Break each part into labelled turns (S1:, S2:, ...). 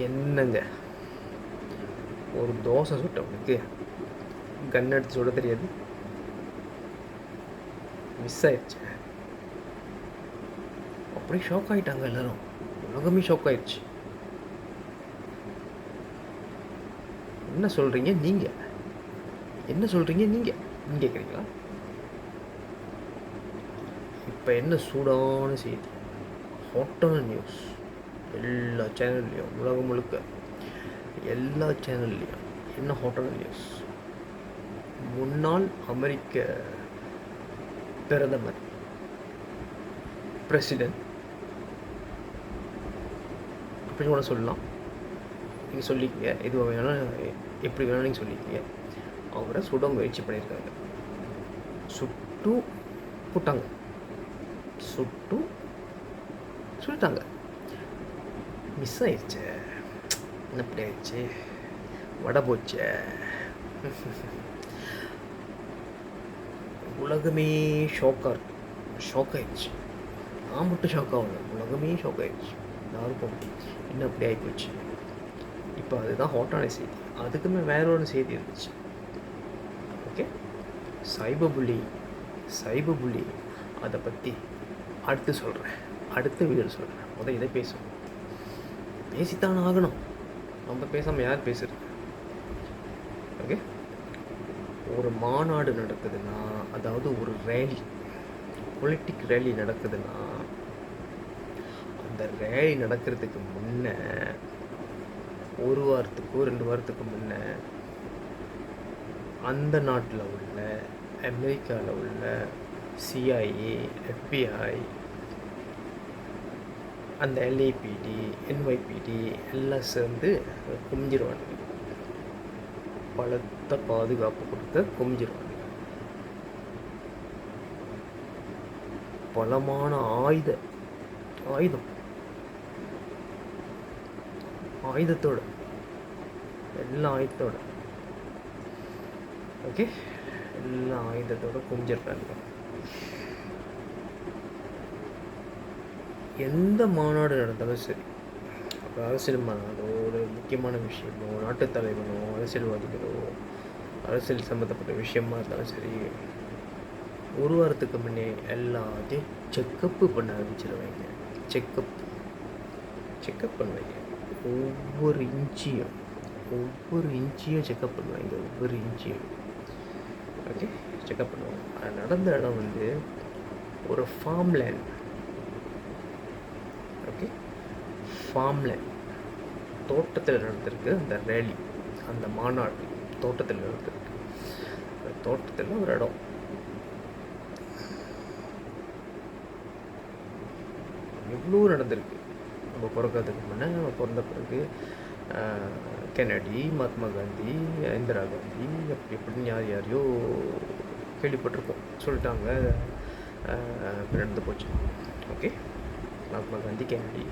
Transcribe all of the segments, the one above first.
S1: என்னங்க ஒரு தோசை சுட்டவனுக்கு கன் எடுத்து சுட தெரியாது? மிஸ் ஆயிடுச்சு. அப்படியே ஷாக் ஆகிட்டாங்க எல்லோரும். உலகமே ஷாக் ஆயிடுச்சு. என்ன சொல்கிறீங்க நீங்கள்? என்ன சொல்கிறீங்க நீங்கள் கேட்குறீங்களா? இப்போ என்ன சூடான செய்தி, ஹாட்டான நியூஸ், எல்லா சேனல்லையும், உலகம் முழுக்க எல்லா சேனல்லையும் என்ன ஹாட்டான நியூஸ்? முன்னாள் அமெரிக்க பிரதமர், பிரசிடென்ட் அப்படின்னு கூட சொல்லலாம். நீங்கள் சொல்லிக்கங்க, எது வேணாலும் எப்படி வேணாலும் நீங்கள் சொல்லிக்கங்க. அவரை சுட முயற்சி பண்ணியிருக்காங்க. சுட்டு போட்டாங்க, சுட்டு சுட்டாங்க. மிஸ் ஆயிடுச்சு. என்ன அப்படி ஆயிடுச்சு? வடை போச்சே. உலகமே ஷாக்காக இருக்கு. ஷாக் ஆயிடுச்சு. நான் மட்டும் ஷாக் ஆகல, உலகமே ஷாக் ஆயிடுச்சு. யாருக்கும் என்ன அப்படி ஆகிப்போச்சு. இப்போ அதுதான் ஹாட்டான செய்தி. அதுக்குமே வேற ஒரு செய்தி இருந்துச்சு. ஓகே, சைபர் புள்ளி அதை பற்றி அடுத்து சொல்கிறேன், அடுத்த வீடியோவில் சொல்கிறேன். முதல் இதை பேசுவோம். பேசித்தான் ஆகணும். நம்ம பேசாமல் யார் பேசுறது? ஓகே, ஒரு மாநாடு நடக்குதுன்னா, அதாவது ஒரு ரேலி, பொலிட்டிக் ரேலி நடக்குதுன்னா, அந்த ரேலி நடக்கிறதுக்கு முன்ன ஒரு வாரத்துக்கோ 2 வாரத்துக்கு முன்ன அந்த நாட்டில் உள்ள, அமெரிக்காவில் உள்ள சிஐஏ, FBI, அந்த LAPD, NYPD எல்லாம் சேர்ந்து குமிஞ்சிருவாங்க. பலத்த பாதுகாப்பு கொடுத்து குமிஞ்சிருவாங்க. பலமான ஆயுதத்தோட, எல்லா ஆயுதத்தோட, ஓகே, எல்லா ஆயுதத்தோட குமிஞ்சிருக்காங்க. எந்த மாநாடு நடந்தாலும் சரி, அப்போ அரசியல் மாநாடோ, ஒரு முக்கியமான விஷயமோ, நாட்டுத் தலைவனோ, அரசியல்வாதிகளோ, அரசியல் சம்மந்தப்பட்ட விஷயமா இருந்தாலும் சரி, ஒரு வாரத்துக்கு முன்னே எல்லாத்தையும் செக்கப்பு பண்ண ஆரம்பிச்சிருவாங்க. செக்கப் பண்ணுவாங்க. ஒவ்வொரு இன்ச்சியும் செக்கப் பண்ணுவாங்க. ஒவ்வொரு இன்ச்சியும் ஓகே செக்கப் பண்ணுவாங்க. அது நடந்த இடம் வந்து ஒரு ஃபார்ம்லேண்ட். ஓகே, ஃபார்ம்லேண்ட் தோட்டத்தில் நடந்திருக்கு. அந்த ரேலி, அந்த மாநாடு தோட்டத்தில் நடந்திருக்கு. அந்த தோட்டத்தில் ஒரு இடம். எவ்வளோ நடந்திருக்கு. நம்ம பிறக்கிறதுக்கு முன்னே, நம்ம பிறந்த பிறகு கென்னடி, மகாத்மா காந்தி, இந்திரா காந்தி, அப்படி இப்படின்னு யாரையோ கேள்விப்பட்டிருக்கோம். சொல்லிட்டாங்க, நடந்து போச்சு. ஓகே, மகாத்மா காந்தி, கென்னடி,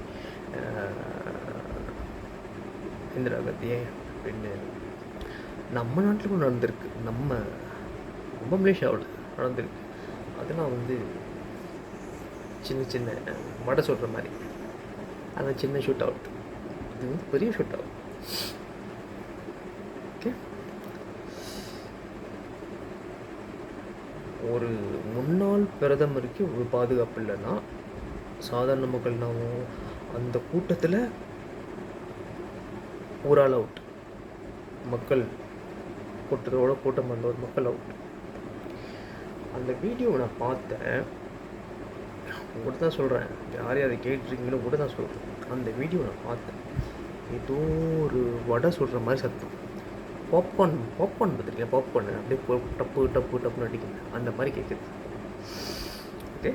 S1: இந்திரா காந்தி அப்படின்னு நம்ம நாட்டில் கூட நடந்திருக்கு. நம்ம மலேசியாவில் நடந்திருக்கு. அதெல்லாம் வந்து சின்ன வடை சொல்கிற மாதிரி. அது சின்ன ஷூட் அவுட். இது வந்து பெரிய ஷூட் அவுட். ஓகே, ஒரு முன்னாள் பிரதமருக்கு ஒரு பாதுகாப்பு இல்லைன்னா, சாதாரண மக்கள்னாவும் அந்த கூட்டத்தில் ஒரு ஆள் அவுட். மக்கள் கூட்டத்தோட கூட்டம் வந்த ஒரு மக்கள் அவுட். அந்த வீடியோவை நான் பார்த்தேன். உங்கள்கிட்ட தான் சொல்கிறேன், யார் அதை கேட்டுருக்கீங்களோ கூட தான் சொல்கிறேன். அந்த வீடியோ நான் பார்த்தேன். ஏதோ ஒரு வடை சொல்கிற மாதிரி சத்தம். பாப்கார்ன் பார்த்துருக்கீங்க? பாப்கார்ன் அப்படியே டப்புன்னு அடிக்குது, அந்த மாதிரி கேட்குது. ஓகே,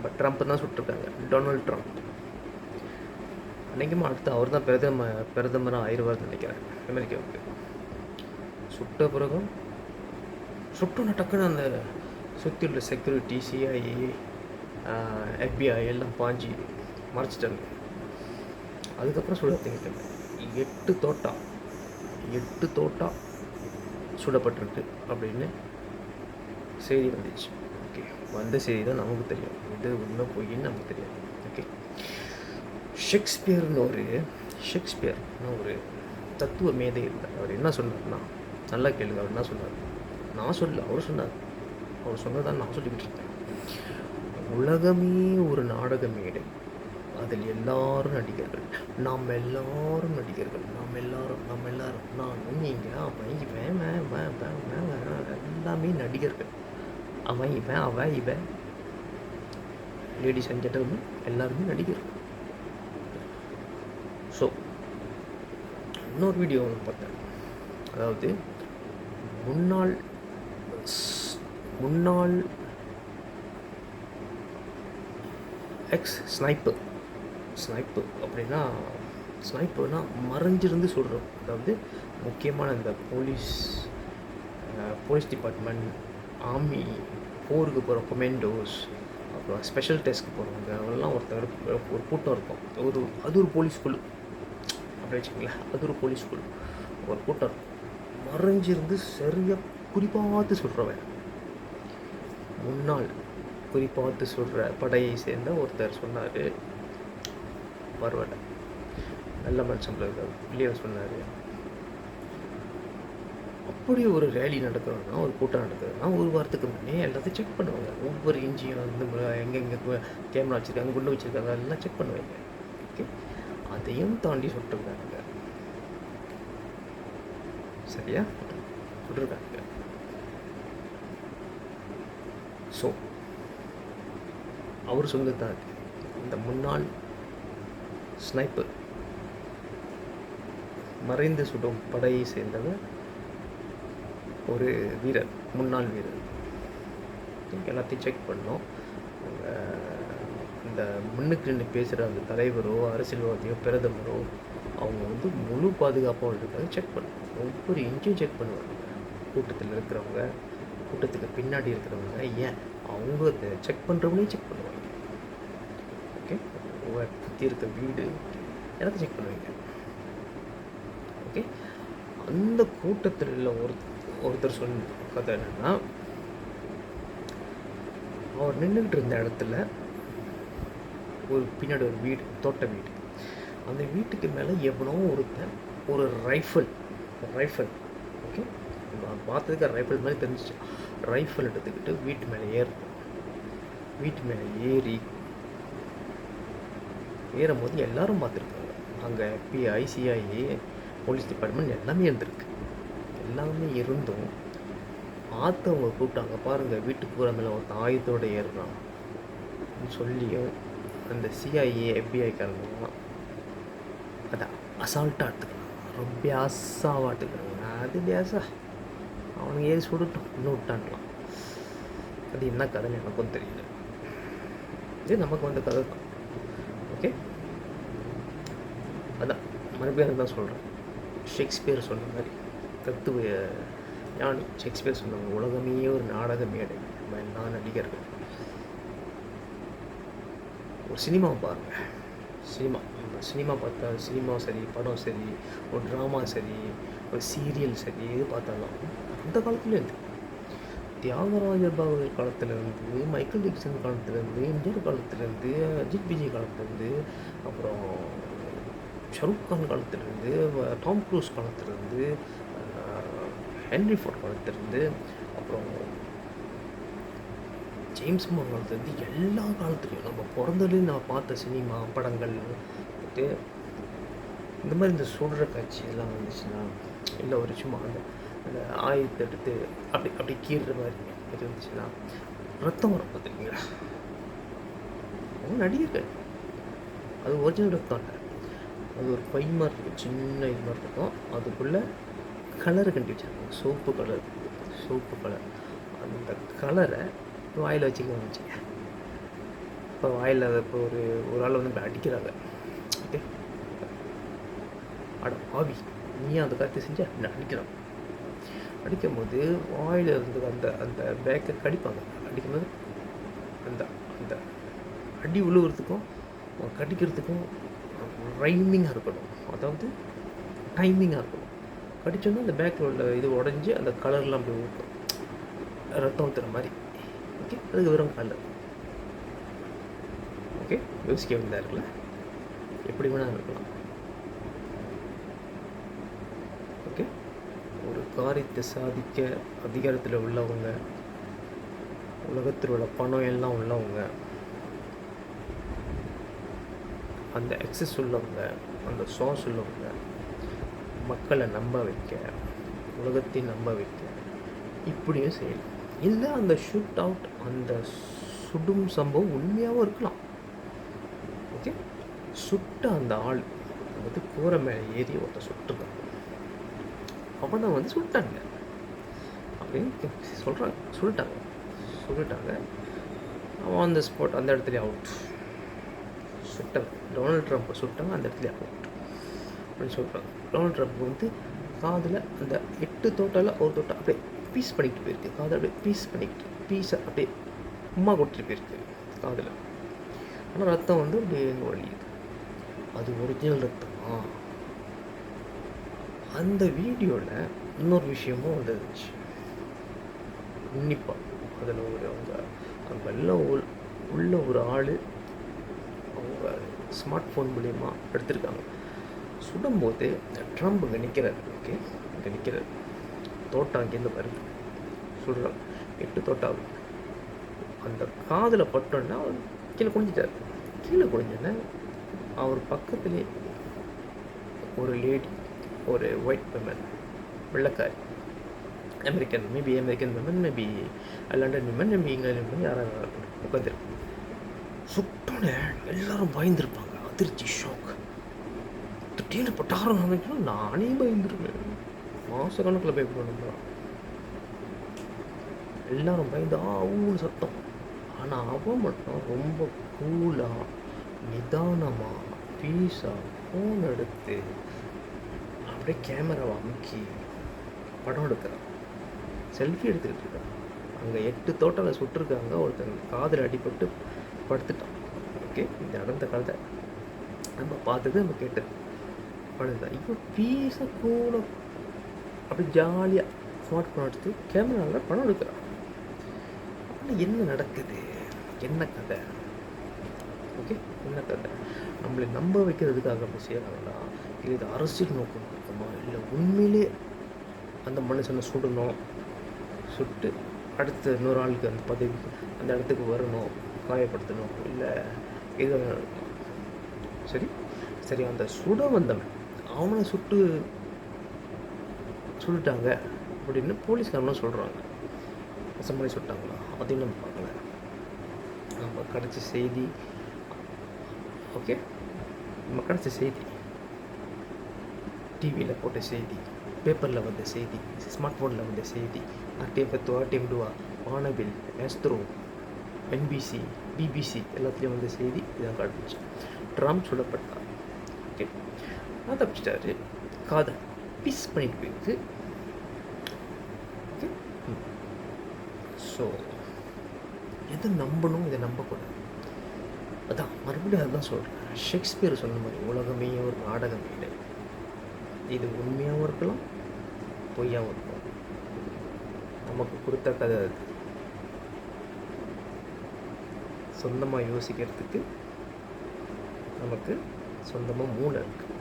S1: பட் ட்ரம்ப் தான் சுட்டிருக்காங்க, டொனால்ட் ட்ரம்ப். அன்றைக்குமா அடுத்து அவர் தான் பிரதமராக ஆயிடுவார்னு நினைக்கிறேன் அமெரிக்காவுக்கு. சுட்ட பிறகும் சுட்டோன்னு டக்குன்னு அந்த சுற்றி உள்ள செக்யூரிட்டி, சிஐஏ, FBI எல்லாம் பாஞ்சி மறைச்சிட்டாங்க. அதுக்கப்புறம் சுட தெரிவித்தாங்க. 8 தோட்டா சுடப்பட்டிருக்கு அப்படின்னு செய்தி வந்துச்சு. ஓகே, வந்த செய்தி தான் நமக்கு தெரியும். இது உண்மை பொய்ன்னு நமக்கு தெரியாது. ஓகே, ஷேக்ஸ்பியர்னு ஒரு தத்துவ மேதை இருந்தார். அவர் என்ன சொன்னார்னா, நல்லா கேளுங்க, அவர் என்ன சொன்னார். நான் சொல்ல, அவர் சொன்னார். அவர் சொன்னதான் நான் சொல்லிக்கிட்டு இருக்கேன். உலகமே ஒரு நாடக மேடை, அதில் எல்லாரும் நடிகர்கள், நாம் எல்லாரும் நடிகர்கள், நாம் எல்லாரும் நான், நீங்கள், அவன், இவன், எல்லாமே நடிகர்கள். அவன், இவன், அவன், இவன், லேடிஸ் அண்ட் ஜென்டில்மேன், எல்லாருமே நடிகர்கள். ஸோ இன்னொரு வீடியோ ஒன்று பார்த்தேன். அதாவது முன்னாள் ஸ்னைப்பு அப்படின்னா, ஸ்னைப்பர்னா மறைஞ்சிருந்து சொல்கிறோம். அதாவது முக்கியமான இந்த போலீஸ் டிபார்ட்மெண்ட், ஆர்மி, போருக்கு போகிற கொமெண்டோஸ், அப்புறம் ஸ்பெஷல் டெஸ்ட்க்கு போகிறவங்க, அவங்கெல்லாம் ஒரு கூட்டம் இருக்கும். அது ஒரு போலீஸ் குழு அப்படி வச்சுக்கங்களேன். அது ஒரு போலீஸ் குழு, ஒரு கூட்டம் மறைஞ்சிருந்து சரியாக குறிப்பாத்து சொல்கிறவன், முன்னாள் குறிப்பாத்து சொல்கிற படையை சேர்ந்த ஒருத்தர் சொன்னார். பரவாயில்ல, நல்ல மனுஷன் பிள்ளையர் சொன்னார். அப்படி ஒரு ரேலி நடக்கிறதுனா, ஒரு கூட்டம் நடக்கிறதுனா, ஒரு வாரத்துக்கு முன்னே எல்லாத்தையும் செக் பண்ணுவாங்க. ஒவ்வொரு இன்ச்சியும் வந்து எங்கெங்கே கேமரா வச்சுருக்காங்க, குண்டு வச்சுருக்காங்க, எல்லாம் செக் பண்ணுவாங்க. ஓகே, அதையும் தாண்டி சுட்டுருக்காங்க. சரியா சுட்டுருக்காங்க. ஸோ அவர் சொன்னதுதான் இந்த முன்னாள் ஸ்னைப்பர், மறைந்து சுடும் படையை சேர்ந்தவர், ஒரு வீரர், முன்னாள் வீரர். எல்லாத்தையும் செக் பண்ணோம். இந்த முன்னுக்கு நின்று பேசுகிற அந்த தலைவரோ, அரசியல்வாதியோ, பிரதமரோ, அவங்க வந்து முழு பாதுகாப்பாக இருக்காங்க. செக் பண்ணுவோம், ஒவ்வொரு இன்ச்சும் செக் பண்ணுவாங்க. கூட்டத்தில் இருக்கிறவங்க, கூட்டத்துக்கு பின்னாடி இருக்கிறவங்க, ஏன் அவங்க செக் பண்ணுறவங்களையும் செக் பண்ணுவாங்க. ஓகே, சுற்றி இருக்க வீடு எல்லாத்தையும் செக் பண்ணுவாங்க. ஓகே, அந்த கூட்டத்தில் ஒருத்தர் சொன்ன கதை என்னென்னா, அவர் நின்றுக்கிட்டு இருந்த இடத்துல பின்னாடி ஒரு வீடு, தோட்ட வீடு. அந்த வீட்டுக்கு மேலே எவனோ ஒருத்தன் ஒரு ரைஃபிள், ஓகே, பார்த்ததுக்கு ரைஃபிள் மாதிரி தெரிஞ்சிச்சு. ரைஃபிள் எடுத்துக்கிட்டு வீட்டு மேலே ஏறும்போது எல்லாரும் பார்த்துருக்காங்க. அங்கே FBI, CIA, போலீஸ் டிபார்ட்மெண்ட் எல்லாமே இருந்திருக்கு. எல்லாமே இருந்தும் ஆற்றவங்க கூப்பிட்டாங்க, பாருங்கள் வீட்டுக்கு பூரா மேலே ஒருத்தன் ஆயுதத்தோடு ஏறுறான் சொல்லியும் அந்த CIA, FBI காரங்க அதை அசால்ட்டாக எடுத்துக்கலாம், ரொம்ப பியாசாவாக எடுத்துக்கிறாங்க. அது பியாசா, அவனுக்கு ஏறி சுடட்டும், இன்னும் விட்டான்லாம். அது என்ன கதைன்னு எனக்கும் தெரியல. இது நமக்கு வந்த கதை தான். ஓகே, அதான் மறுபடியும் தான் சொல்கிறேன். ஷேக்ஸ்பியர் சொன்ன மாதிரி, தத்துவ ஞானி ஷேக்ஸ்பியர் சொன்னாங்க, உலகமே ஒரு நாடக மேடை, நம்ம எல்லாம் நடிகர்கள். ஒரு சினிமாவை பாருங்கள், சினிமா பார்த்தா, சினிமா சரி, படம் சரி, ஒரு ட்ராமா சரி, ஒரு சீரியல் சரி, எது பார்த்தாலும் அந்த காலத்துலேருந்து, தியாகராஜ பாகவதர் காலத்துலேருந்து, மைக்கேல் ஜாக்சன் காலத்துலேருந்து, எம்ஜிஆர் காலத்துலேருந்து, அஜித் விஜய் காலத்துலேருந்து, அப்புறம் ஷாருக் கான் காலத்துலேருந்து, டாம் க்ரூஸ் காலத்துலேருந்து, ஹென்ரி ஃபோர்ட் காலத்துலேருந்து, அப்புறம் ஜேம்ஸ் பாண்ட் காலத்துலேருந்து, எல்லா காலத்துலேயும் நம்ம பிறந்ததுலேயும் நான் பார்த்த சினிமா படங்கள் வந்துட்டு இந்த மாதிரி இந்த சுடுற காட்சி எல்லாம் வந்துச்சுன்னா, இல்லை ஒரு சும்மா அந்த ஆயுதத்தை எடுத்து அப்படி கீறுற மாதிரி இருந்துச்சுன்னா ரத்தம் வரும் பார்த்துருக்கீங்களா? அவங்க நடிகர்கள், அது ஒரிஜினல் ரத்தம் இல்லை, அது ஒரு பை மாதிரி இருக்கும், சின்ன இது மாதிரி இருக்கும். அதுக்குள்ளே கலரை கட்டி வச்சுருக்காங்க, சோப்பு கலர். அந்த கலரை வாயில் வச்சுக்கோங்க வச்சுக்க. இப்போ வாயில் இப்போ ஒரு ஆள் வந்து அடிக்கிறாங்க. ஓகே, ஆவி நீ அந்த கருத்தை செஞ்ச அடிக்கிறான். அடிக்கும்போது வாயில் இருந்து அந்த பேக்கை கடிப்பாங்க. அடிக்கும்போது அந்த அந்த அடி விழுகிறதுக்கும் கடிக்கிறதுக்கும் ரைமிங்காக இருக்கணும், அதாவது டைமிங்காக இருக்கணும். கடிச்சோன்னா அந்த பேக்கில் உள்ள இது உடஞ்சி அந்த கலர்லாம் அப்படி ஊற்றும், ரத்தம் ஊற்றுற மாதிரி. ஓகே, அதுக்கு வெறும் கலர். ஓகே, யோசிக்க வந்தாருல, எப்படி வேணால் இருக்கலாம். ஓகே, ஒரு காரியத்தை சாதிக்க அதிகாரத்தில் உள்ளவங்க, உலகத்தில் உள்ள பணம் எல்லாம் உள்ளவங்க, அந்த எக்ஸஸ் உள்ளவங்க, அந்த சாஸ் உள்ளவங்க, மக்களை நம்ப வைக்க, உலகத்தை நம்ப வைக்க இப்படியும் செய்யலாம். இல்லை அந்த ஷூட் அவுட், அந்த சுடும் சம்பவம் உண்மையாகவும் இருக்கலாம். ஓகே, சுட்ட அந்த ஆள் வந்து கூரை மேலே ஏறி ஒருத்தர் சுட்டுருக்கான், அவனை வந்து சுட்டாங்க அப்படின்னு சொல்லிட்டாங்க. அவன் அந்த ஸ்பாட், அந்த இடத்துல அவுட். சுட்டாங்க, டொனால்ட் ட்ரம்ப்பை சுட்டாங்க, அந்த இடத்துல அவுட் அப்படின்னு சொல்கிறாங்க. டொனால்ட் ட்ரம்ப் வந்து காதில் அந்த 8 தோட்டால் ஒரு தோட்டம் அப்படியே பீஸ் பண்ணிக்கிட்டு போயிருக்கு. காதை அப்படியே பீஸை அப்படியே உமா கொடுத்துட்டு போயிருக்கு காதில். ஆனால் ரத்தம் வந்து அப்படியே வழியுது. அது ஒரிஜினல் ரத்தமா? அந்த வீடியோவில் இன்னொரு விஷயமும் வந்துருந்துச்சு உன்னிப்பாக. அதில் அவங்க எல்லாம் உள்ள ஒரு ஆள் அவங்க ஸ்மார்ட் ஃபோன் மூலயமா எடுத்திருக்காங்க. சுடும்போது ட்ரம்ப் இங்கே நிற்கிறார். ஓகே, இங்கே நிற்கிறார், தோட்டம் அங்கேருந்து வருது, சுடுறாங்க. 8 தோட்டம் அந்த காதில் பட்டோன்னா அவர் கீழே குனிஞ்சிட்டார். கீழே குனிஞ்சோன்னே அவர் பக்கத்துலேயே ஒரு லேடி, ஒரு ஒயிட் விமன், வெள்ளைக்காரி, maybe American women, maybe London women, maybe England women, யாராவது உட்காந்துருக்கு. சுட்டோன்னே எல்லாரும் பயந்துருப்பாங்க, அதிர்ச்சி, ஷாக். திடீர்னு பட்டாரம் நினைக்கணும், நானே பயந்துருவேன், மாதக்கணக்கில் பயப்படணும். எல்லாரும் பயந்து ஊன்னு சத்தம். ஆனால் அவன் மட்டும் ரொம்ப கூலாக, நிதானமாக, பீஸாக ஃபோன் எடுத்து அப்படியே கேமராவை அமுக்கி படம் எடுக்கிறான், செல்ஃபி எடுத்துக்கிட்டு இருக்கான். அங்கே 8 தோட்டத்தில் சுட்டிருக்காங்க, ஒருத்தன் காதில் அடிபட்டு படுத்துட்டான். ஓகே, இந்த நடந்த கதை நம்ம பார்த்தது, நம்ம கேட்டது படுதுதான். இப்போ பீஸாக கூட அப்படி ஜாலியாக ஸ்மார்ட் ஃபோன் எடுத்து கேமராவில் படம் எடுக்கிறான். ஆனால் என்ன நடக்குது, என்ன கதை? ஓகே, என்ன கதை? நம்மளை நம்ப வைக்கிறதுக்காக அப்படி செய்யறாங்களா, இல்லை இது அரசியல் நோக்கம் இருக்குமா, இல்லை உண்மையிலே அந்த மனுஷனை சுடணும், சுட்டு அடுத்த இன்னொரு ஆளுக்கு அந்த பதவி, அந்த இடத்துக்கு வரணும், காயப்படுத்தணும், இல்லை இது சரி சரி அந்த சுட வந்தவன் அவனை சுட்டுட்டாங்க அப்படின்னு போலீஸ்காரனும் சொல்கிறாங்க. அசம்பளி சுட்டாங்களா, அதையும் நம்ம பார்க்கல. நம்ம கிடச்ச செய்தி, ஓகே, நம்ம கிடச்ச செய்தி, டிவியில் போட்ட செய்தி, பேப்பரில் வந்த செய்தி, ஸ்மார்ட் ஃபோனில் வந்த செய்தி, RTM 10, RTM 2, வானவில், மேஸ்த்ரோ, NBC, BBC எல்லாத்துலேயும் வந்த செய்தி இதான் காட்டுச்சு. ட்ரம்ப் சொல்லப்பட்டார். ஓகே, நான் தப்பிச்சிட்டாரு, காதை பீஸ் பண்ணிட்டு போயிருக்கு. ஓகே, ஸோ எதை நம்பணும், இதை நம்பக்கூடாது. அதான் மறுபடியும் அதுதான் சொல்கிறேன். ஷேக்ஸ்பியர் சொன்ன மாதிரி உலகமே ஒரு நாடகம் இல்லை. இது உண்மையாகவும் இருக்கலாம், பொய்யாகவும் இருக்கலாம். நமக்கு கொடுத்த கதை அது. சொந்தமாக யோசிக்கிறதுக்கு நமக்கு சொந்தமாக மூளை இருக்குது.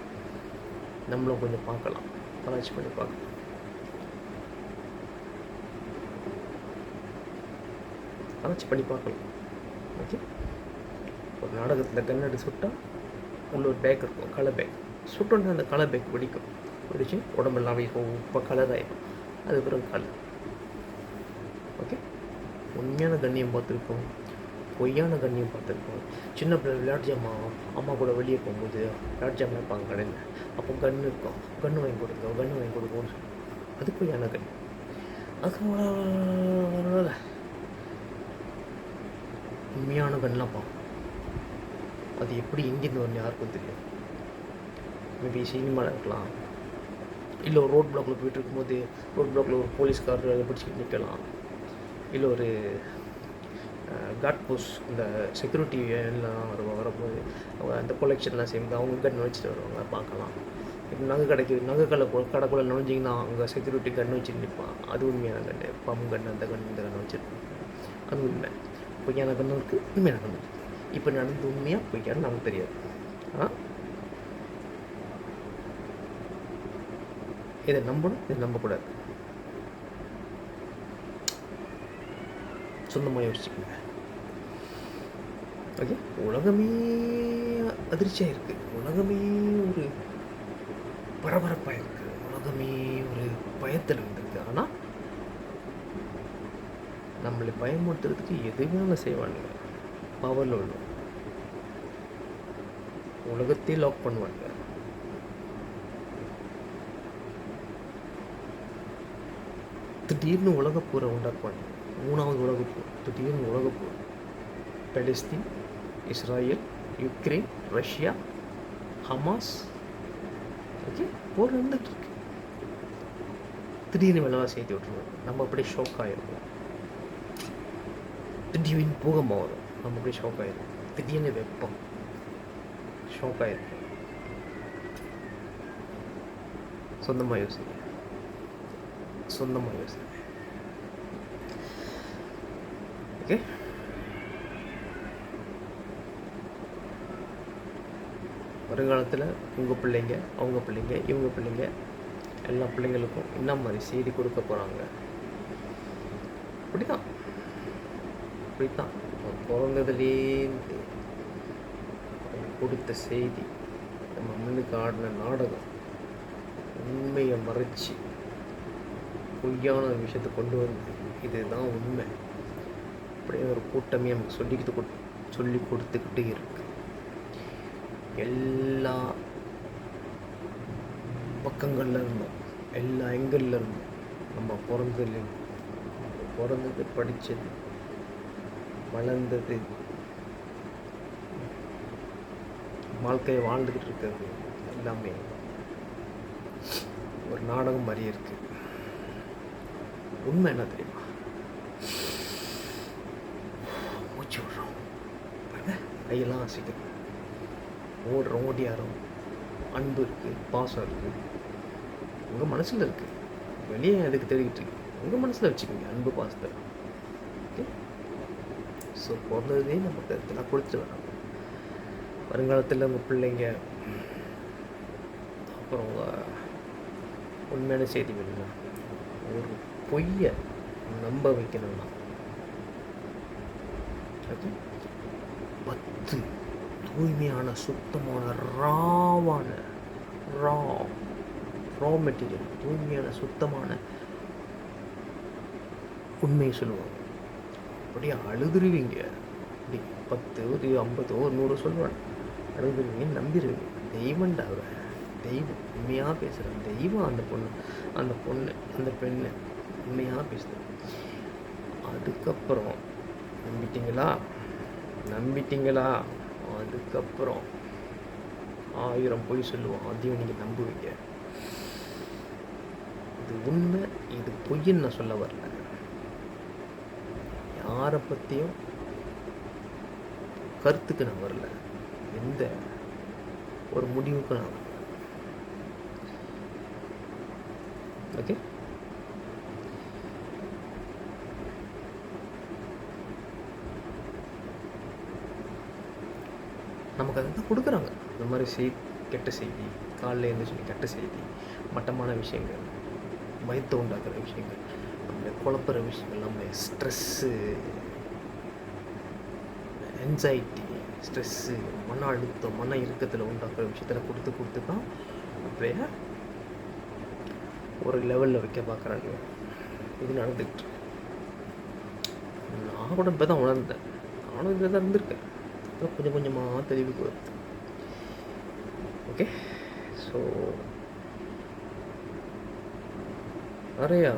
S1: நம்மளும் கொஞ்சம் பார்க்கலாம், ஆராய்ச்சி பண்ணி பார்க்கலாம். ஓகே, ஒரு நாடகத்தில் கண்ணாடி சுட்டால் உள்ள ஒரு பேக் இருக்கும், கலர் பேக். சுட்டோன்னா அந்த கலர் பேக் வெடிச்சு உடம்பெல்லாம் இப்போ கலர் ஆகிடும், அது பிறகு கலர். ஓகே, உண்மையான கண்ணியம் பார்த்துருக்கோம், பொய்யான கண்ணியம் பார்த்துருக்கோம். சின்ன பிள்ளை விளையாட்டு ஜாமான் அம்மா கூட வெளியே போகும்போது விளையாட்டு ஜாமான் இருப்பாங்க கடையில், அப்போ கன்று இருக்கும், கன்று வாங்கி கொடுக்கும்னு சொல்லி அது பொய்யான கண். அது உண்மையான கண்ணெலாம் பார்ப்போம். அது எப்படி எங்கேருந்து வரணும் யாருக்கும் தெரியும். மேபி சினிமாவில் இருக்கலாம், இல்லை ஒரு ரோட் பிளாக்கில் போயிட்டு இருக்கும்போது ரோட் பிளாக்கில் ஒரு போலீஸ்காரர் அதை பிடிச்சிக்கிட்டு நிற்கலாம், இல்லை ஒரு காட் போஸ்ட் இந்த செக்யூரிட்டி எல்லாம் வரும்போது அவங்க அந்த கொலெக்ஷன்லாம் சேர்ந்து அவங்க கன் வச்சுட்டு வருவாங்க, பார்க்கலாம். இப்போ நகை கடைக்குள்ளே நுழைஞ்சிங்கன்னா அவங்க செக்யூரிட்டி கன் வச்சுட்டு நிற்பான், அது உண்மையான கன்று. பம்பு கன்று, அந்த கன்று, இந்த கன்று வச்சுருப்பாங்க, அது உண்மை. பொய்யான கன்று இருக்குது, உண்மையான கன்று இருக்குது. இப்போ நடந்து உண்மையாக பொய்யான்னு நமக்கு தெரியாது. ஆனால் இதை நம்பணும், இதை நம்பக்கூடாது. சொந்தமாக யோசிச்சுக்கோங்க. ஓகே, உலகமே அதிர்ச்சியாக இருக்குது, உலகமே ஒரு பரபரப்பாக இருக்குது, உலகமே ஒரு பயத்தில் இருந்திருக்கு. ஆனால் நம்மளை பயமுறுத்துறதுக்கு எதுவுமே செய்வானுங்க. பவரில் உள்ள உலகத்தையே லாக் பண்ணுவாங்க. திடீர்னு உலகப்போரை உண்டாக்குவாங்க. 3வது உலகப்போர், திடீர்னு உலகப்போர். Palestine, Israel, Ukraine, Russia, Hamas, okay, போர் நடந்துட்டு இருக்கு. திடீர்னு விலைவாசி ஏற்றி விட்டுருவோம். நம்ம அப்படியே ஷாக் ஆகிருப்போம். திடீர்னு பூகம்பம் வரும், நம்ம அப்படியே ஷாக் ஆகிருப்போம். திடீர்னு வெப்பம், ஷாக் ஆகிருப்போம். சொந்தமாக யோசிங்க, சொந்தமாக யோசிங்க. ஓகே, வருங்காலத்தில் உங்கள் பிள்ளைங்க, அவங்க பிள்ளைங்க, இவங்க பிள்ளைங்க, எல்லா பிள்ளைங்களுக்கும் என்ன மாதிரி செய்தி கொடுக்க போகிறாங்க. அப்படித்தான் அப்படித்தான் பிறந்ததுலேருந்து கொடுத்த செய்தி, நம்ம முன்னுக்கு ஆடின நாடகம், உண்மையை மறைச்சி பொய்யான விஷயத்தை கொண்டு வந்து இதுதான் உண்மை அப்படியே ஒரு கூட்டமே நமக்கு சொல்லி கொடுத்துக்கிட்டே இருக்கு. எல்லா பக்கங்கள்ல இருந்தோம், எல்லா எங்கள்ல இருந்தோம். நம்ம பிறந்தது, படித்தது, வளர்ந்தது, வாழ்க்கையை வாழ்ந்துக்கிட்டு இருக்கிறது எல்லாமே ஒரு நாடகம் மாதிரி இருக்கு. உண்மை என்ன தெரியுமா? மூச்சு விடுறோம், கையெல்லாம் அசைக்கிறோம், ஓடுறோம், ஓடியாரோம். அன்பு இருக்குது, பாசம் இருக்குது, உங்கள் மனசில் இருக்குது. வெளியே அதுக்கு தெரிவிட்டு இருக்கு, உங்கள் மனசில் வச்சுக்கோங்க அன்பு பாசத்தை. ஓகே, ஸோ பிறந்ததே நமக்கு இதெல்லாம் கொடுத்துட்டு வராங்க. வருங்காலத்தில் உங்கள் பிள்ளைங்க, அப்புறம் உண்மையான செய்தி வேணும்னா, ஒரு பொய்யை நம்ப வைக்கணும்னா, ஓகே, 10 தூய்மையான சுத்தமான ரா மெட்டீரியல், தூய்மையான சுத்தமான உண்மையை சொல்லுவாங்க. அப்படியே அழுதுருவீங்க. அப்படி 10, 50, 100 சொல்லுவாங்க, அழுதுருவீங்க, நம்பிடுவீங்க. தெய்வம்டா, தெய்வம் உண்மையாக பேசுகிறேன், தெய்வம் அந்த பொண்ணு அந்த பெண்ணு உண்மையாக பேசுகிறேன். அதுக்கப்புறம் நம்பிட்டீங்களா? அதுக்கப்புறம் 1000 பொய் சொல்லுவோம், அதையும் நீங்கள் நம்புவீங்க. இது உண்மை, இது பொய்ன்னு நான் சொல்ல வரல. யாரை பற்றியும் கருத்துக்கு நான் வரல, எந்த ஒரு முடிவுக்கு நான் வரல. ஓகே, நமக்கு அதை தான் கொடுக்குறாங்க. இந்த மாதிரி கெட்ட செய்தி, காலையில் எழுந்திரிச்சு கெட்ட செய்தி, மட்டமான விஷயங்கள், பயத்தை உண்டாக்குற விஷயங்கள், நம்மளை குழப்புற விஷயங்கள், நம்ம ஸ்ட்ரெஸ்ஸு, என்சைட்டி, ஸ்ட்ரெஸ்ஸு, மன அழுத்தம், மன இறுக்கத்தில் உண்டாக்குற விஷயத்தில் கொடுத்து தான் அப்படியே ஒரு லெவலில் வைக்க பார்க்குறாங்க. இது நடந்துக்கிட்டு நான் கூட இப்போ தான் உணர்ந்தேன். நானும் இதில் தான் இருந்திருக்கேன். கொஞ்சம் கொஞ்சமாக தெளிவுக்கு வருது. ஓகே, ஸோ நிறையா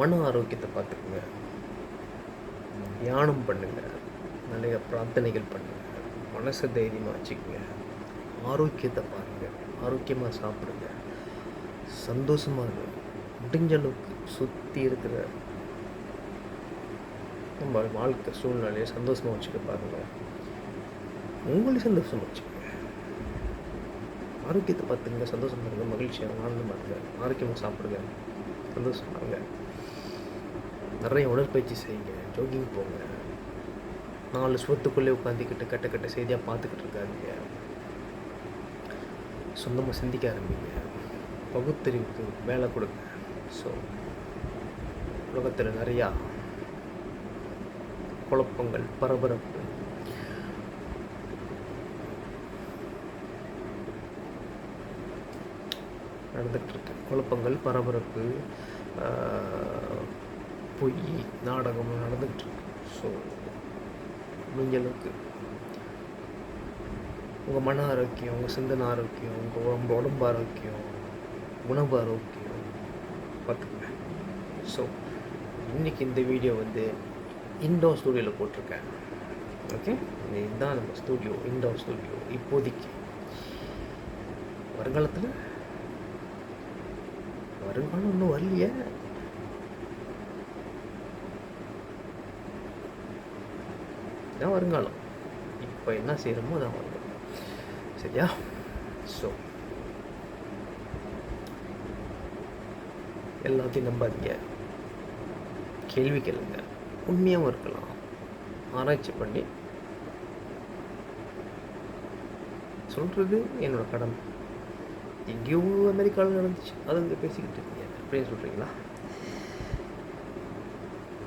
S1: மன ஆரோக்கியத்தை பார்த்துக்குங்க, தியானம் பண்ணுங்க, நிறைய பிரார்த்தனைகள் பண்ணுங்க, மனசை தைரியமாக வச்சுக்கோங்க, ஆரோக்கியத்தை பாருங்கள், ஆரோக்கியமாக சாப்பிடுங்க, சந்தோஷமாக இருங்க. முடிஞ்ச அளவுக்கு சுற்றி இருக்கிற நம்ம வாழ்க்கை சூழ்நிலையை சந்தோஷமாக வச்சுக்க பாருங்கள். உங்களையும் சந்தோஷமாக வச்சுக்கோங்க. ஆரோக்கியத்தை பார்த்துங்க, சந்தோஷமாக இருங்க, மகிழ்ச்சியாக ஆனந்தமாக இருங்க, ஆரோக்கியமாக சாப்பிடுங்க, சந்தோஷமாக இருங்க. நிறைய உடற்பயிற்சி செய்யுங்க, ஜோகிங் போங்க. 4 சுவத்துக்குள்ளே உட்காந்துக்கிட்டு கட்ட செய்தியாக பார்த்துக்கிட்டு இருக்காதீங்க. சொந்தமாக சிந்திக்க ஆரம்பிங்க, பகுத்தறிவுக்கு வேலை கொடுங்க. ஸோ உலகத்தில் நிறையா குழப்பங்கள், பரபரப்பு, நடந்துகிட்ருக்கு. குழப்பங்கள், பரபரப்பு, பொய் நாடகம் நடந்துகிட்ருக்கு. ஸோ முடிஞ்ச அளவுக்கு உங்கள் மன ஆரோக்கியம், உங்கள் சிந்தனை ஆரோக்கியம், உங்கள் உடம்பு ஆரோக்கியம், உணவு ஆரோக்கியம் பார்த்துக்குங்க. ஸோ இன்றைக்கி இந்த வீடியோ வந்து இன்டோர் ஸ்டூடியோவில் போட்டிருக்கேன். ஓகே, இதுதான் நம்ம ஸ்டூடியோ, இன்டோர் ஸ்டூடியோ. இப்போதைக்கு வருங்காலம் இன்னும் வரலையே. இதான் வருங்காலம். இப்போ என்ன செய்கிறோமோ அதான் வருங்காலம். சரியா? ஸோ எல்லாத்தையும் நம்பாதீங்க, கேள்வி கேளுங்க, உண்மையாகவும் இருக்கலாம், ஆராய்ச்சி பண்ணி சொல்கிறது என்னோடய கடமை. எங்கேயோ அமெரிக்காவில் நடந்துச்சு, அது இங்கே பேசிக்கிட்டு இருக்கீங்க அப்படின்னு சொல்கிறீங்களா?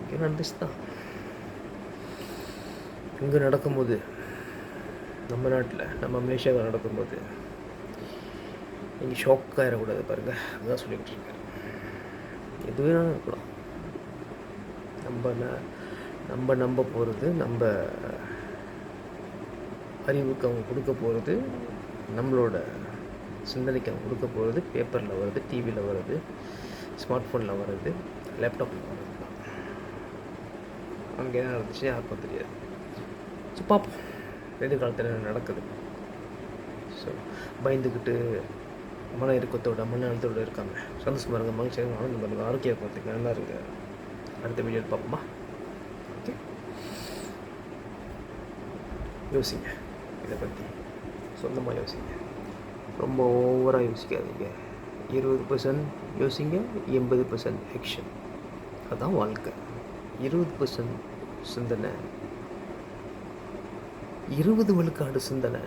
S1: இங்கே நடந்துச்சு தான். இங்கே நடக்கும்போது, நம்ம நாட்டில், நம்ம மலேசியாவில் நடக்கும்போது நீங்கள் ஷாக் ஆகிடக்கூடாது பாருங்கள். அதுதான் சொல்லிக்கிட்டு இருக்கேன். எது வேணாலும் இருக்கலாம். நம்ம நம்ப போகிறது, நம்ம அறிவுக்கு அவங்க கொடுக்க போகிறது, நம்மளோட சிந்தனைக்கு அவங்க கொடுக்க போகிறது பேப்பரில் வருது, டிவியில் வருது, ஸ்மார்ட் ஃபோனில் வருது, லேப்டாப்பில் வருது தான். அங்கே என்ன நடந்துச்சு யாருக்கும் தெரியாது. ஸோ பார்ப்போம் எதிர்காலத்தில் என்ன நடக்குது. ஸோ பயந்துக்கிட்டு மன இறுக்கத்தோட, மன அழுத்தத்தோடு இருக்காங்க. சந்தோஷமாக இருங்க, மகிழ்ச்சியாக ஆனந்தம் பாருங்கள், ஆரோக்கியம் பார்த்துக்க, நல்லா இருங்க. அடுத்த வீடியோவில் பார்ப்போமா? ஓகே, யோசிங்க இதை பற்றி, சொந்தமாக யோசிங்க. ரொம்ப ஓவராக யோசிக்காதீங்க. 20% யோசிங்க, 80% ஆக்ஷன். அதுதான் வாழ்க்கை. 20% சிந்தனை, 20 விழுக்காடு சிந்தனை,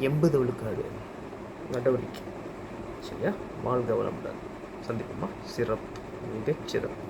S1: 80 விழுக்காடு நடவடிக்கை. சரியா? வாழ்க வளமுடன். சந்திப்போமா? சிறப்பு, மிகச் சிறப்பு.